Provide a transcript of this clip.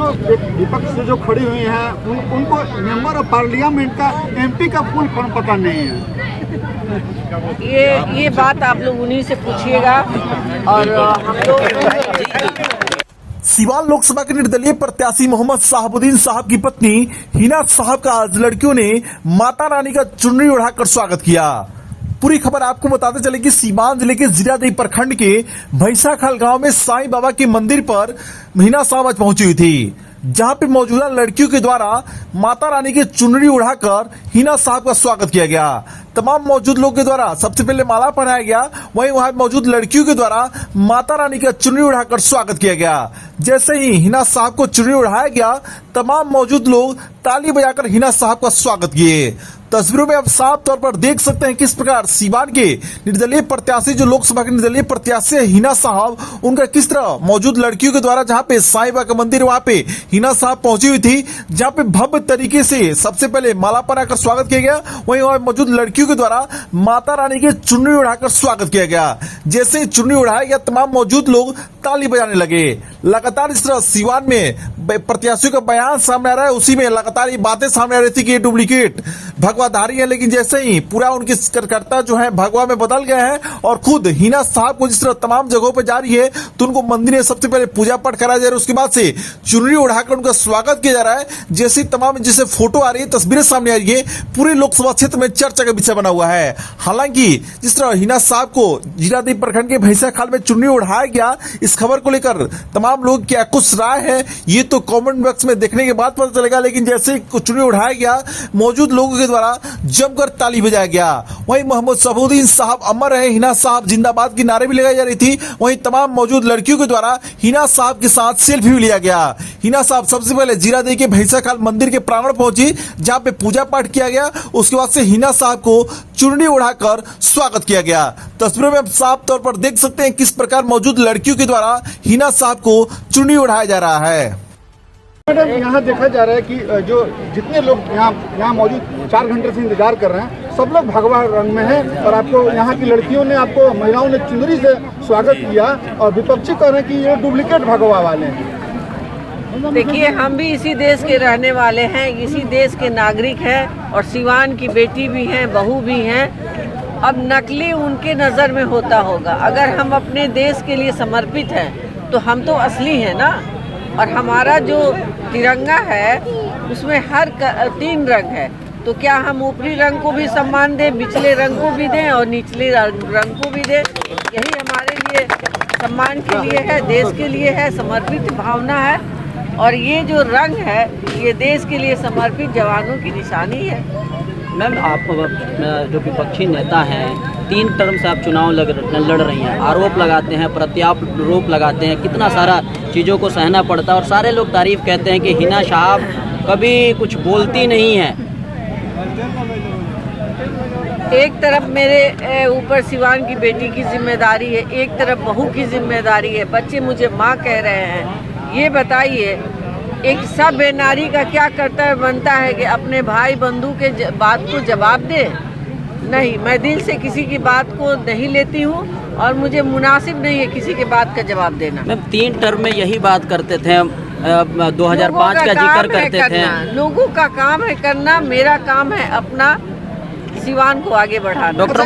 विपक्ष से जो खड़ी हुई हैं उनको मेंबर ऑफ पार्लियामेंट का एमपी का फुल फॉर्म पता नहीं है। ये बात आप लोग उन्हीं से पूछिएगा। और हम लोग सीवान लोकसभा के निर्दलीय प्रत्याशी मोहम्मद साहबुद्दीन साहब की पत्नी हिना साहब का आज लड़कियों ने माता रानी का चुनरी उड़ाकर स्वागत किया। पूरी खबर आपको बताते चले कि सीवान जिले के जीरादेई प्रखंड के भैंसाखाल गांव में साईं बाबा के मंदिर पर हिना साहब आज पहुंची हुई थी, जहां पे मौजूदा लड़कियों के द्वारा माता रानी की चुनरी उड़ाकर हिना साहब का स्वागत किया गया। तमाम मौजूद लोगों के द्वारा सबसे पहले माला पहनाया गया, वहीं वहां मौजूद लड़कियों के द्वारा माता रानी का चुनरी उड़ाकर स्वागत किया गया। जैसे ही हिना साहब को चुनरी उड़ाया गया, तमाम मौजूद लोग ताली बजाकर हिना साहब का स्वागत किए। तस्वीरों में आप साफ तौर पर देख सकते हैं किस प्रकार सीवान के निर्दलीय प्रत्याशी, जो लोकसभा के निर्दलीय प्रत्याशी हिना साहब, उनका किस तरह मौजूद लड़कियों के द्वारा, जहां पे साईं बाबा का मंदिर वहां पे हिना साहब पहुंची हुई थी, जहां पे भव्य तरीके से सबसे पहले माला पहनाकर स्वागत किया गया, वहीं वहां मौजूद लड़कियों के द्वारा माता रानी की चुनरी उड़ाकर स्वागत किया गया। जैसे ही चुनरी उड़ाया गया, तमाम मौजूद लोग ताली बजाने लगे। लगातार इस तरह सीवान में प्रत्याशियों का बयान सामने आ रहा है, उसी में लगातार ये बातें सामने आ रही थी कि ये डुप्लीकेट भगवाधारी है, लेकिन जैसे ही पूरा उनके कार्यकर्ता जो है भगवा में बदल गए हैं और खुद हिना साहब को जिस तरह तमाम जगहों पर जा रही है, तो उनको मंदिर में सबसे पहले पूजा पाठ कराया जा रहा है, उसके बाद से चुनरी उड़ाकर उनका स्वागत किया जा रहा है। जैसे तमाम जैसे फोटो आ रही है, तस्वीरें सामने आ रही है, पूरे लोकसभा क्षेत्र में चर्चा का विषय बना हुआ है। हालांकि जिस तरह हिना साहब को जीरादेई प्रखंड के भैंसाखाल में चुनरी उड़ाया गया, इस खबर को लेकर तमाम लोग क्या कुछ राय है, ये तो कमेंट बॉक्स में देखने के बाद पता चलेगा। लेकिन जैसे चुनरी उड़ाया गया, मौजूद लोगों के द्वारा जमकर ताली बजाया गया। वहीं मोहम्मद साहबुद्दीन साहब अमर रहे, हिना साहब जिंदाबाद की नारे भी लगाई जा रही थी। वहीं तमाम मौजूद लड़कियों के द्वारा हिना साहब के साथ सेल्फी भी लिया गया। हिना साहब सबसे पहले जीरादेई के भैंसाखाल मंदिर के प्रांगण पहुंची, जहां पे पूजा पाठ किया गया। उसके बाद से हिना साहब को चुनरी उड़ाकर स्वागत किया गया। तस्वीरों में आप साफ तौर पर देख सकते हैं किस प्रकार मौजूद लड़कियों के द्वारा हिना साहब को चुनरी उड़ाया जा रहा है। मैडम, यहाँ देखा जा रहा है कि जो जितने लोग यहाँ मौजूद 4 घंटे से इंतजार कर रहे हैं, सब लोग भगवा रंग में हैं और आपको यहाँ की लड़कियों ने, आपको महिलाओं ने चुनरी से स्वागत किया और विपक्षी कह रहे हैं कि ये डुप्लीकेट भगवा वाले हैं। देखिए, हम भी इसी देश के रहने वाले हैं, इसी देश के नागरिक हैं और सीवान की बेटी भी हैं, बहू भी हैं। अब नकली उनके नज़र में होता होगा, अगर हम अपने देश के लिए समर्पित हैं तो हम तो असली हैं ना। और हमारा जो तिरंगा है उसमें हर 3 रंग है, तो क्या हम ऊपरी रंग को भी सम्मान दें, निचले रंग को भी दें और निचले रंग को भी दें? यही हमारे लिए सम्मान के लिए है, देश के लिए है, समर्पित भावना है। और ये जो रंग है, ये देश के लिए समर्पित जवानों की निशानी है। मैम, आप जो विपक्षी नेता हैं, 3 टर्म से आप चुनाव लड़ रही हैं, आरोप लगाते हैं, प्रत्यारोप लगाते हैं, कितना सारा चीज़ों को सहना पड़ता है और सारे लोग तारीफ कहते हैं कि हिना साहब कभी कुछ बोलती नहीं है। एक तरफ मेरे ऊपर सिवान की बेटी की जिम्मेदारी है, एक तरफ बहू की जिम्मेदारी है, बच्चे मुझे माँ कह रहे हैं। ये बताइए, एक सभ्य नारी का क्या कर्तव्य बनता है कि अपने भाई बंधु के बात को जवाब दे? नहीं, मैं दिल से किसी की बात को नहीं लेती हूँ और मुझे मुनासिब नहीं है किसी के बात का जवाब देना। मैम, 3 टर्म में यही बात करते थे, 2005 का जिक्र करते थे। लोगों का काम है करना, मेरा काम है अपना सिवान को आगे बढ़ाना। डॉक्टर